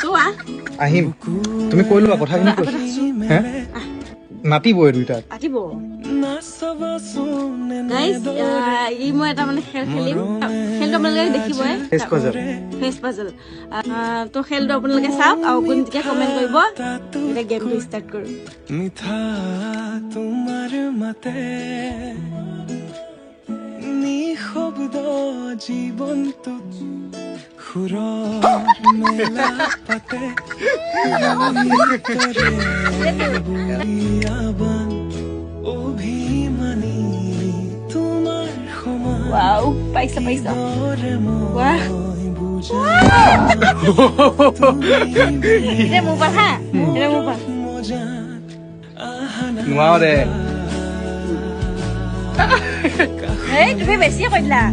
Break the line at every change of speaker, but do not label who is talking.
চোৱা
আহিম তুমি কৈ লোৱা কথাখিনি কৈছো হে নাতিবই দুইটাত
পাতিব গাইজ ই মই এটা মানে খেল খেলিম খেলটো আপোনালোকে দেখিবই ফেচ পাজল তো খেলটো আপোনালোকে চাওক আৰু কোনটিকে কমেণ্ট কৰিব এতিয়া গেমটো ষ্টাৰ্ট কৰোঁ
মিঠা তোমাৰ মাতে নিশব্দ জীৱনটোত সুৰৰ মেলা পাতে বুলিয়াবান অভিমানী তোমাৰ সমান
ৱাও পাইছা পাইছা ৱাহ এটা মোবাইল হা এটা মোবাইল
নোৱাৰো দে
এই তুমি বেছিয়ে কৈ দিলা